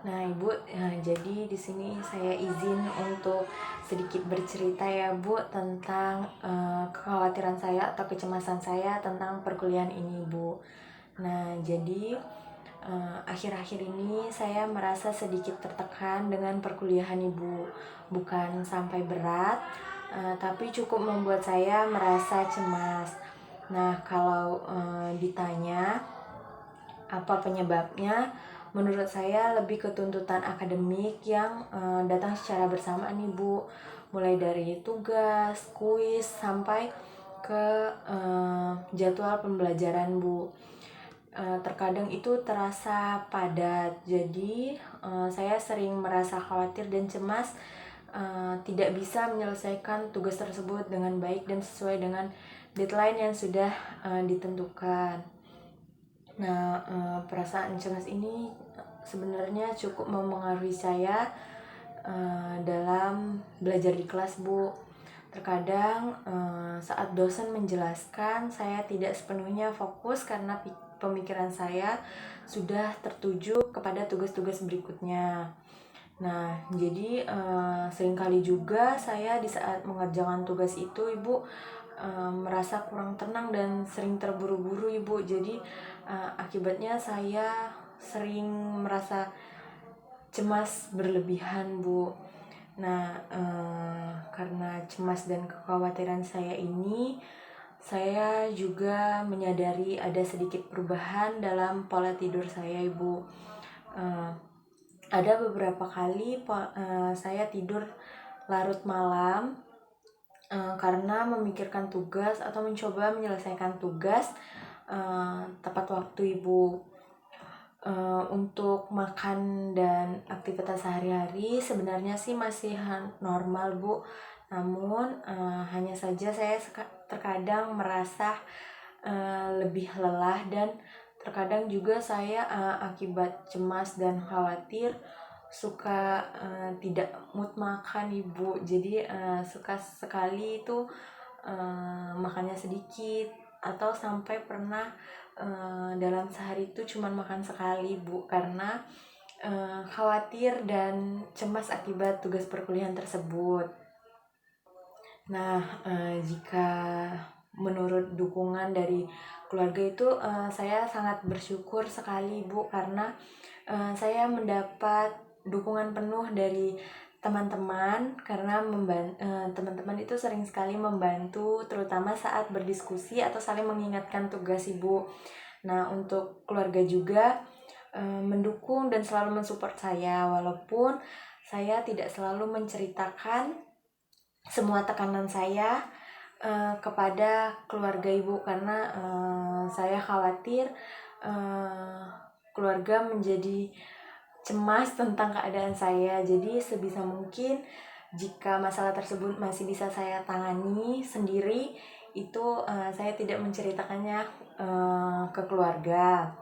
Nah, Ibu, jadi di sini saya izin untuk sedikit bercerita ya, Bu, tentang kekhawatiran saya atau kecemasan saya tentang perkuliahan ini, Bu. Nah, jadi akhir-akhir ini saya merasa sedikit tertekan dengan perkuliahan, Ibu. Bukan sampai berat, tapi cukup membuat saya merasa cemas. Nah, kalau ditanya apa penyebabnya? Menurut saya lebih ke tuntutan akademik yang datang secara bersamaan nih, Bu. Mulai dari tugas, kuis, sampai ke jadwal pembelajaran, Bu. Terkadang itu terasa padat, jadi saya sering merasa khawatir dan cemas tidak bisa menyelesaikan tugas tersebut dengan baik dan sesuai dengan deadline yang sudah ditentukan. Nah, perasaan cemas ini sebenarnya cukup mempengaruhi saya dalam belajar di kelas, Bu. Terkadang saat dosen menjelaskan, saya tidak sepenuhnya fokus karena pemikiran saya sudah tertuju kepada tugas-tugas berikutnya. Nah, jadi seringkali juga saya di saat mengerjakan tugas itu, Ibu, merasa kurang tenang dan sering terburu-buru, Ibu. Jadi akibatnya saya sering merasa cemas berlebihan, Bu. Nah, karena cemas dan kekhawatiran saya ini, saya juga menyadari ada sedikit perubahan dalam pola tidur saya, Ibu. Ada beberapa kali saya tidur larut malam karena memikirkan tugas atau mencoba menyelesaikan tugas tepat waktu, Ibu. Untuk makan dan aktivitas sehari-hari sebenarnya sih masih normal, Bu. Namun hanya saja saya terkadang merasa lebih lelah, dan terkadang juga saya akibat cemas dan khawatir suka tidak mood makan, Ibu. Jadi suka sekali itu makannya sedikit, atau sampai pernah dalam sehari itu cuma makan sekali, Bu, karena khawatir dan cemas akibat tugas perkuliahan tersebut. Nah, jika menurut dukungan dari keluarga itu saya sangat bersyukur sekali, Bu, karena saya mendapat dukungan penuh dari teman-teman, karena teman-teman itu sering sekali membantu, terutama saat berdiskusi atau saling mengingatkan tugas, Ibu. Nah, untuk keluarga juga mendukung dan selalu mensupport saya, walaupun saya tidak selalu menceritakan semua tekanan saya kepada keluarga, Ibu, karena saya khawatir keluarga menjadi cemas tentang keadaan saya. Jadi sebisa mungkin jika masalah tersebut masih bisa saya tangani sendiri, itu saya tidak menceritakannya ke keluarga.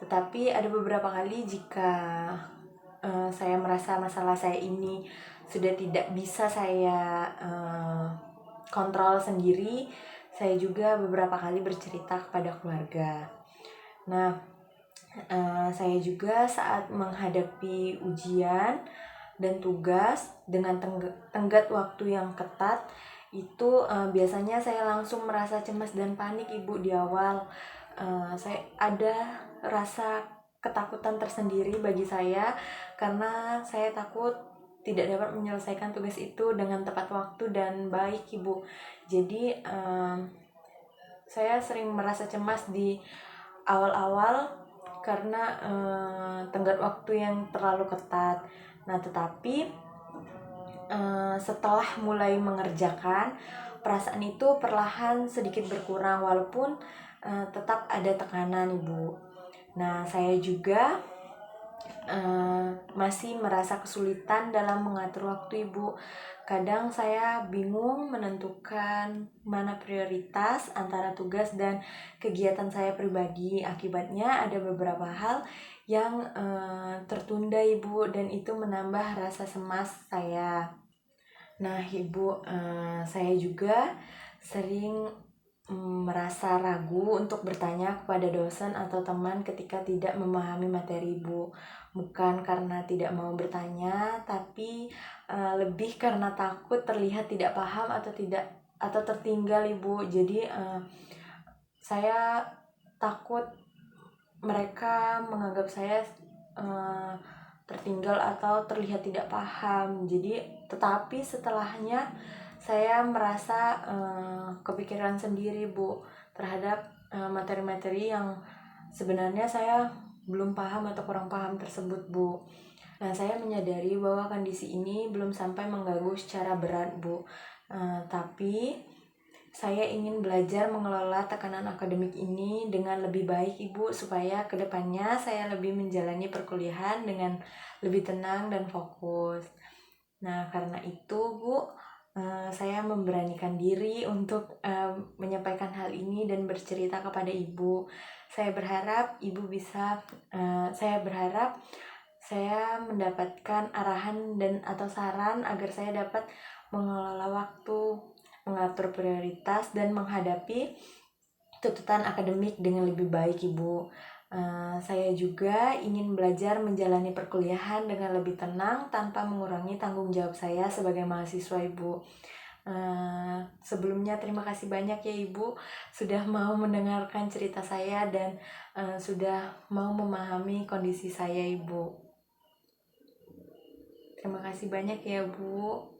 Tetapi ada beberapa kali jika saya merasa masalah saya ini sudah tidak bisa saya kontrol sendiri, saya juga beberapa kali bercerita kepada keluarga. Nah, saya juga saat menghadapi ujian dan tugas dengan tenggat waktu yang ketat, itu biasanya saya langsung merasa cemas dan panik, Ibu, di awal. Saya ada rasa ketakutan tersendiri bagi saya, karena saya takut tidak dapat menyelesaikan tugas itu dengan tepat waktu dan baik, Ibu. Jadi saya sering merasa cemas di awal-awal karena tenggat waktu yang terlalu ketat. Nah, tetapi setelah mulai mengerjakan, perasaan itu perlahan sedikit berkurang, walaupun tetap ada tekanan, Ibu. Nah, saya juga masih merasa kesulitan dalam mengatur waktu, Ibu. Kadang saya bingung menentukan mana prioritas antara tugas dan kegiatan saya pribadi. Akibatnya ada beberapa hal yang tertunda, Ibu, dan itu menambah rasa cemas saya. Nah, Ibu, saya juga sering merasa ragu untuk bertanya kepada dosen atau teman ketika tidak memahami materi Ibu. Bukan karena tidak mau bertanya, tapi lebih karena takut terlihat tidak paham atau tertinggal Ibu. Jadi saya takut mereka menganggap saya tertinggal atau terlihat tidak paham. Jadi tetapi setelahnya saya merasa kepikiran sendiri Bu terhadap materi-materi yang sebenarnya saya belum paham atau kurang paham tersebut Bu. Nah, saya menyadari bahwa kondisi ini belum sampai mengganggu secara berat Bu, tapi saya ingin belajar mengelola tekanan akademik ini dengan lebih baik Ibu, supaya kedepannya saya lebih menjalani perkuliahan dengan lebih tenang dan fokus. Nah, karena itu Bu, saya memberanikan diri untuk menyampaikan hal ini dan bercerita kepada Ibu. Saya berharap Ibu bisa, saya berharap saya mendapatkan arahan dan atau saran agar saya dapat mengelola waktu, mengatur prioritas, dan menghadapi tuntutan akademik dengan lebih baik Ibu. Saya juga ingin belajar menjalani perkuliahan dengan lebih tenang tanpa mengurangi tanggung jawab saya sebagai mahasiswa Ibu. Sebelumnya terima kasih banyak ya Ibu sudah mau mendengarkan cerita saya dan sudah mau memahami kondisi saya Ibu. Terima kasih banyak ya Bu.